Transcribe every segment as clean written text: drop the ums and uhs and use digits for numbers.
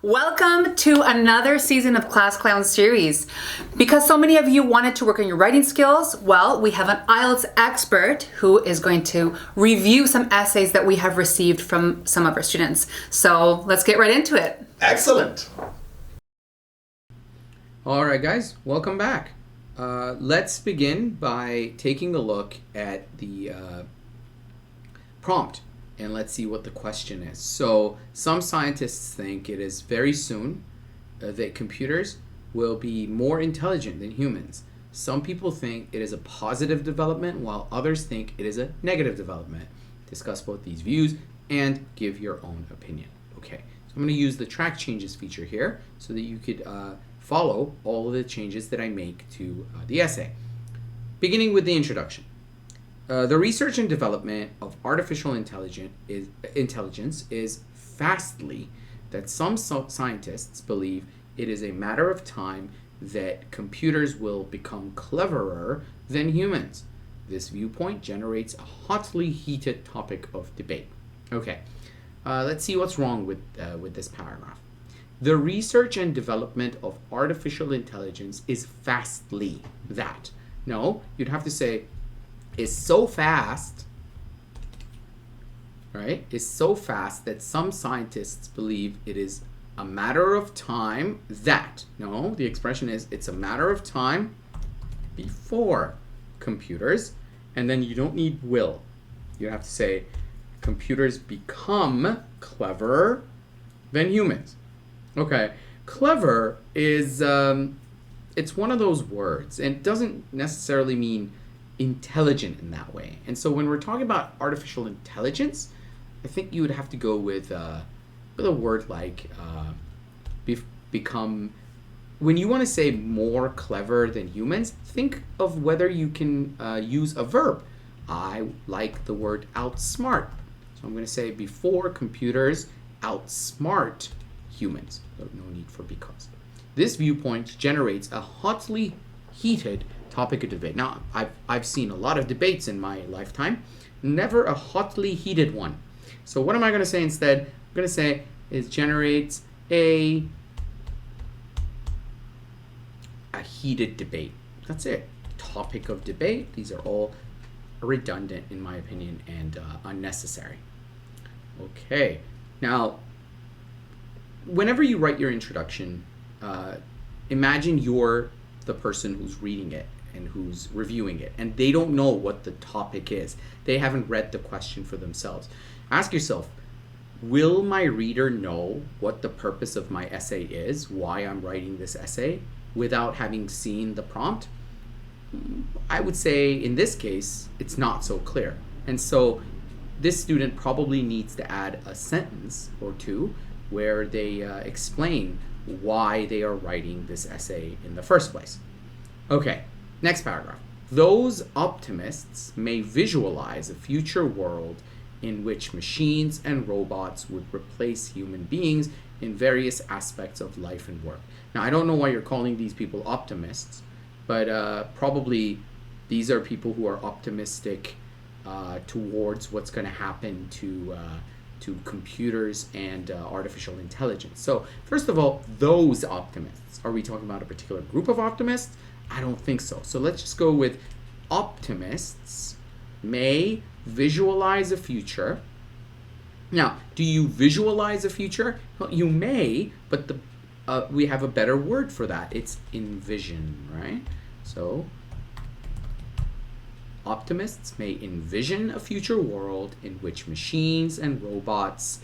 Welcome to another season of Class Clown series. Because so many of you wanted to work on your writing skills, well, we have an IELTS expert who is going to review some essays that we have received from some of our students. So let's get right into it. Excellent. All right, guys, welcome back. Let's begin by taking a look at the prompt, and let's see what the question is. So some scientists think it is very soon that computers will be more intelligent than humans. Some people think it is a positive development, while others think it is a negative development. Discuss both these views and give your own opinion. Okay, so I'm going to use the track changes feature here so that you could follow all of the changes that I make to the essay. Beginning with the introduction. The research and development of artificial intelligence is fastly that some scientists believe it is a matter of time that computers will become cleverer than humans. This viewpoint generates a hotly heated topic of debate. Okay, let's see what's wrong with this paragraph. The research and development of artificial intelligence is fastly that. No, you'd have to say is so fast, right? Is so fast that some scientists believe it is a matter of time that. No, the expression is it's a matter of time before computers, and then you don't need will. You have to say computers become cleverer than humans. Okay, clever is it's one of those words, and it doesn't necessarily mean intelligent in that way. And so when we're talking about artificial intelligence, I think you would have to go with a word like become. When you want to say more clever than humans, think of whether you can use a verb. I like the word outsmart. So I'm going to say before computers outsmart humans. So no need for because. This viewpoint generates a hotly heated topic of debate. Now, I've seen a lot of debates in my lifetime, never a hotly heated one. So what am I going to say instead? I'm going to say it generates a heated debate. That's it. Topic of debate. These are all redundant in my opinion and unnecessary. Okay. Now, whenever you write your introduction, imagine you're the person who's reading it and who's reviewing it, and they don't know what the topic is. They haven't read the question for themselves. Ask yourself, will my reader know what the purpose of my essay is, why I'm writing this essay, without having seen the prompt? I would say in this case, it's not so clear. And so this student probably needs to add a sentence or two where they explain why they are writing this essay in the first place. Okay, next paragraph. Those optimists may visualize a future world in which machines and robots would replace human beings in various aspects of life and work. Now, I don't know why you're calling these people optimists, but probably these are people who are optimistic towards what's going to happen to computers and artificial intelligence. So first of all, those optimists. Are we talking about a particular group of optimists? I don't think so. So let's just go with optimists may visualize a future. Now, do you visualize a future? Well, you may, but we have a better word for that. It's envision, right? So optimists may envision a future world in which machines and robots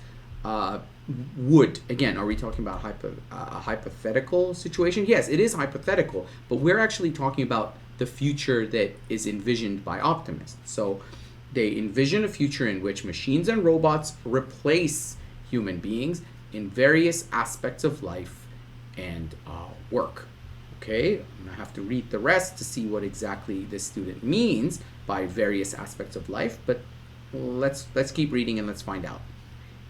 would, again, are we talking about a hypothetical situation? Yes, it is hypothetical, but we're actually talking about the future that is envisioned by optimists. So they envision a future in which machines and robots replace human beings in various aspects of life and work. Okay, I'm gonna have to read the rest to see what exactly this student means by various aspects of life, but let's keep reading and let's find out.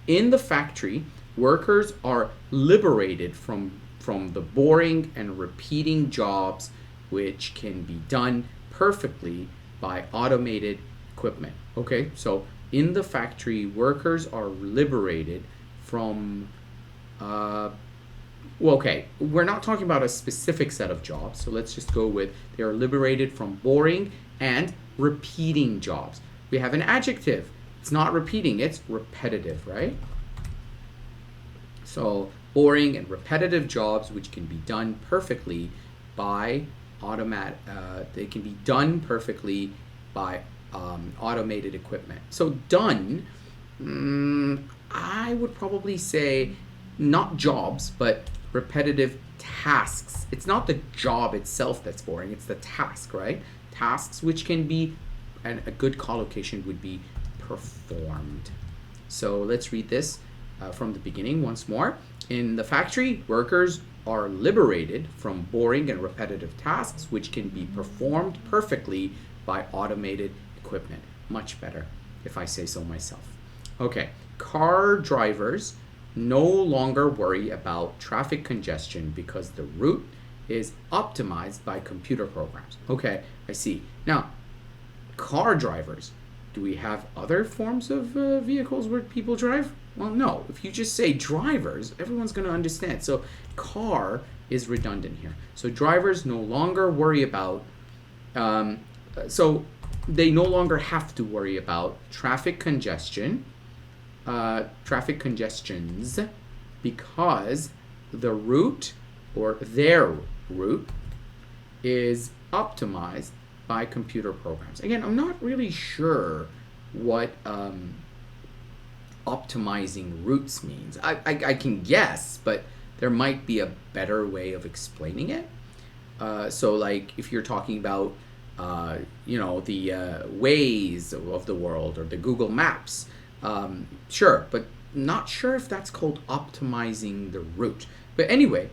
In the factory, workers are liberated from the boring and repeating jobs which can be done perfectly by automated equipment. Okay, so in the factory, workers are liberated from Well, okay, we're not talking about a specific set of jobs, so let's just go with they are liberated from boring and repeating jobs. We have an adjective. It's not repeating, it's repetitive, right? So boring and repetitive jobs which can be done perfectly by they can be done perfectly by automated equipment. So done, I would probably say not jobs, but repetitive tasks. It's not the job itself that's boring, it's the task, right? Tasks which can be, and a good collocation would be performed. So let's read this from the beginning once more. In the factory, workers are liberated from boring and repetitive tasks which can be performed perfectly by automated equipment. Much better, if I say so myself. Okay, car drivers no longer worry about traffic congestion because the route is optimized by computer programs. Okay, I see. Now, car drivers, do we have other forms of vehicles where people drive? Well, no. If you just say drivers, everyone's going to understand. So car is redundant here. So drivers no longer worry about, so they no longer have to worry about traffic congestions, because the route or their route is optimized by computer programs. Again, I'm not really sure what optimizing routes means. I can guess, but there might be a better way of explaining it. So like if you're talking about the Waze of the world or the Google Maps, sure, but not sure if that's called optimizing the route. But anyway,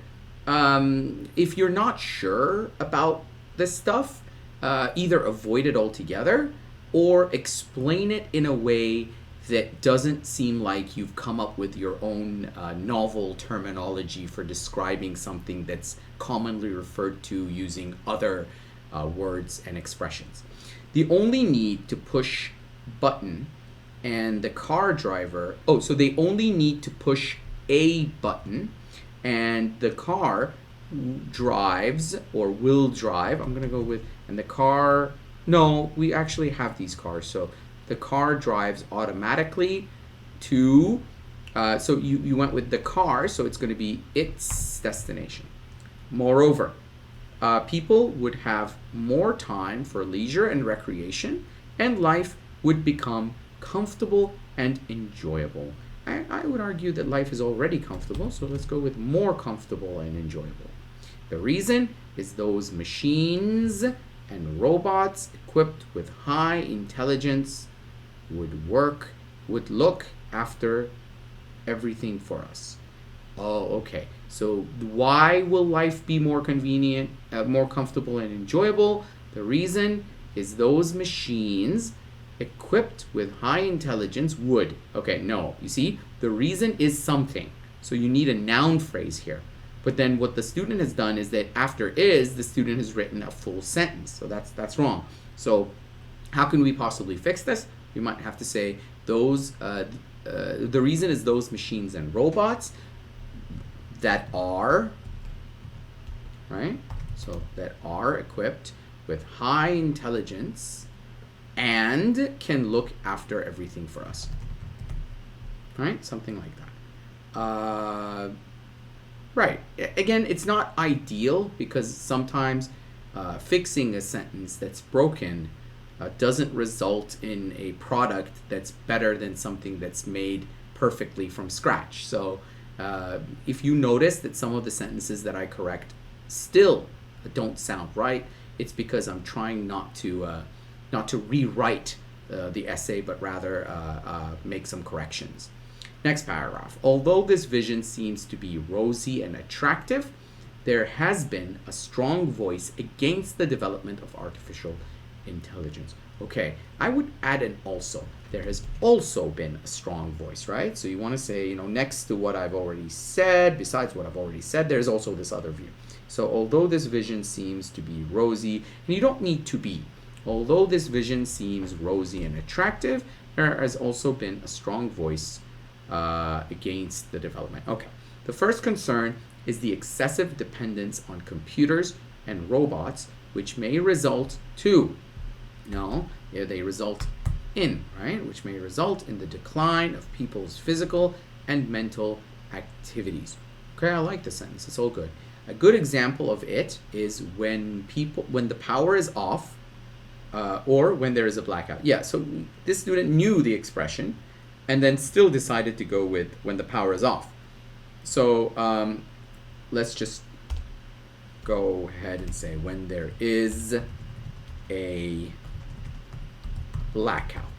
if you're not sure about this stuff, either avoid it altogether or explain it in a way that doesn't seem like you've come up with your own novel terminology for describing something that's commonly referred to using other words and expressions. The only need to push button and the car driver, so they only need to push a button and the car drives or will drive. I'm going to go with, and the car, no, we actually have these cars. So the car drives automatically to, so you went with the car, so it's going to be its destination. Moreover, people would have more time for leisure and recreation, and life would become comfortable and enjoyable. I would argue that life is already comfortable, so let's go with more comfortable and enjoyable. The reason is those machines and robots equipped with high intelligence would look after everything for us. Oh, okay. So why will life be more convenient, more comfortable and enjoyable? The reason is those machines equipped with high intelligence would. Okay, no, you see, the reason is something. So you need a noun phrase here. But then what the student has done is that after is, the student has written a full sentence. So that's wrong. So how can we possibly fix this? We might have to say those, the reason is those machines and robots that are, right? So that are equipped with high intelligence and can look after everything for us. Right? Something like that. Right. Again, it's not ideal because sometimes fixing a sentence that's broken doesn't result in a product that's better than something that's made perfectly from scratch. So if you notice that some of the sentences that I correct still don't sound right, it's because I'm trying not to rewrite the essay, but rather make some corrections. Next paragraph. Although this vision seems to be rosy and attractive, there has been a strong voice against the development of artificial intelligence. Okay, I would add an also. There has also been a strong voice, right? So you want to say, next to what I've already said, besides what I've already said, there's also this other view. So although this vision seems to be rosy, and you don't need to be, although this vision seems rosy and attractive, there has also been a strong voice against the development. Okay, the first concern is the excessive dependence on computers and robots, which may result to, no, yeah, they result in, right? Which may result in the decline of people's physical and mental activities. Okay, I like the sentence. It's all good. A good example of it is when the power is off, or when there is a blackout. Yeah, so this student knew the expression and then still decided to go with when the power is off. So let's just go ahead and say when there is a blackout,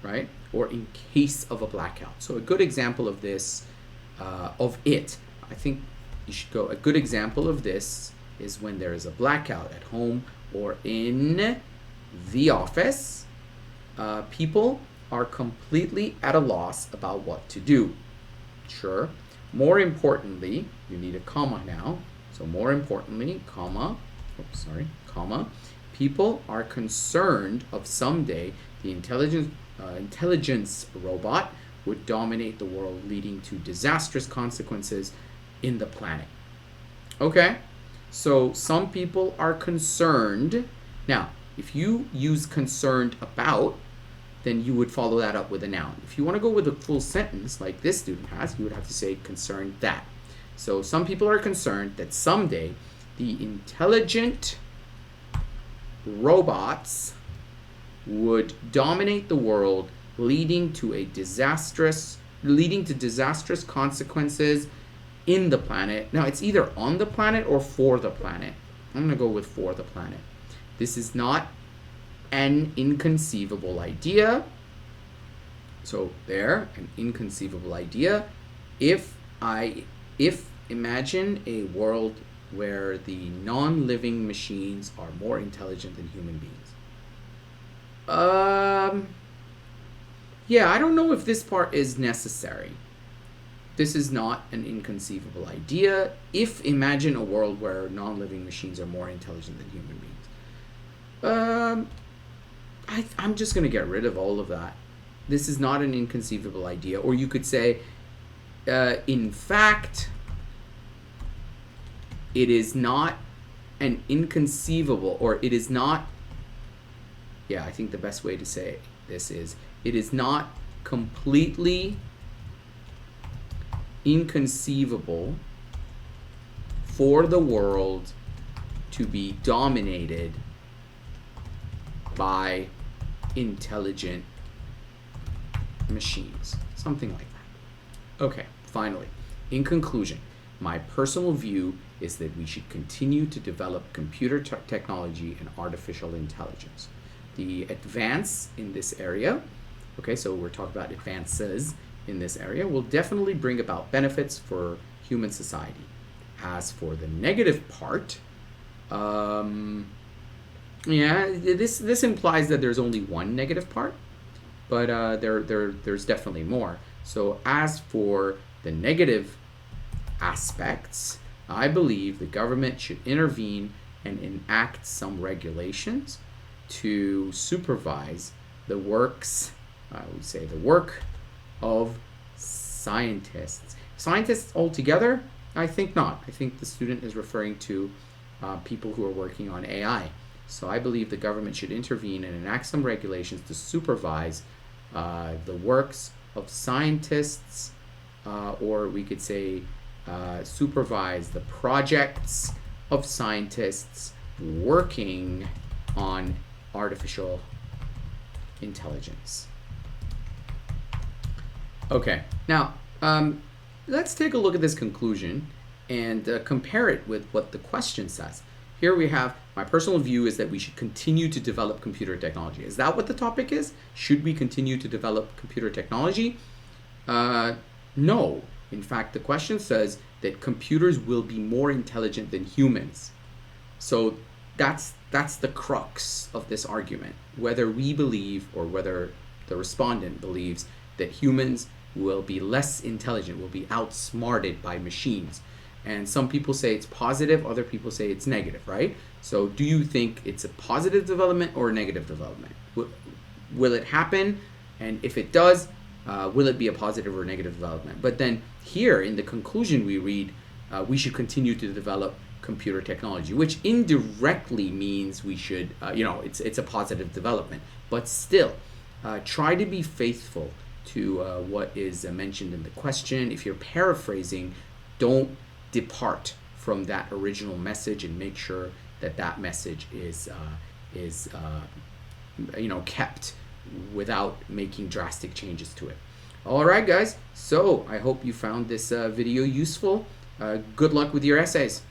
right? Or in case of a blackout. So a good example of this, I think you should go, a good example of this is when there is a blackout at home or in the office. People are completely at a loss about what to do. Sure. More importantly, you need a comma now. So more importantly, comma, people are concerned of someday the intelligence robot would dominate the world, leading to disastrous consequences in the planet. Okay, so some people are concerned. Now, if you use concerned about, then you would follow that up with a noun. If you want to go with a full sentence like this student has, you would have to say concerned that. So some people are concerned that someday the intelligent robots would dominate the world, leading to disastrous consequences in the planet. Now, it's either on the planet or for the planet. I'm going to go with for the planet. This is not an inconceivable idea. So there, an inconceivable idea. If imagine a world where the non-living machines are more intelligent than human beings. Yeah, I don't know if this part is necessary. This is not an inconceivable idea. If imagine a world where non-living machines are more intelligent than human beings. I'm just going to get rid of all of that. This is not an inconceivable idea. Or you could say, in fact, it is not an inconceivable, or it is not, yeah, I think the best way to say this is, it is not completely inconceivable for the world to be dominated by intelligent machines. Something like that. Okay, finally, in conclusion, my personal view is that we should continue to develop computer technology and artificial intelligence. The advance in this area, okay, so we're talking about advances in this area, will definitely bring about benefits for human society. As for the negative part, yeah, this implies that there's only one negative part, but there's definitely more. So as for the negative aspects, I believe the government should intervene and enact some regulations to supervise the work of scientists. Scientists altogether? I think not. I think the student is referring to people who are working on AI. So I believe the government should intervene and enact some regulations to supervise the works of scientists, or we could say supervise the projects of scientists working on artificial intelligence. Okay, now let's take a look at this conclusion and compare it with what the question says. Here we have, my personal view is that we should continue to develop computer technology. Is that what the topic is? Should we continue to develop computer technology? No. In fact, the question says that computers will be more intelligent than humans. So that's the crux of this argument. Whether we believe or whether the respondent believes that humans will be less intelligent, will be outsmarted by machines. And some people say it's positive, other people say it's negative, right? So do you think it's a positive development or a negative development? Will it happen? And if it does, will it be a positive or negative development? But then here in the conclusion we read, we should continue to develop computer technology, which indirectly means we should, it's a positive development. But still, try to be faithful to what is mentioned in the question. If you're paraphrasing, don't depart from that original message, and make sure that that message is kept without making drastic changes to it. All right, guys. So I hope you found this video useful. Good luck with your essays.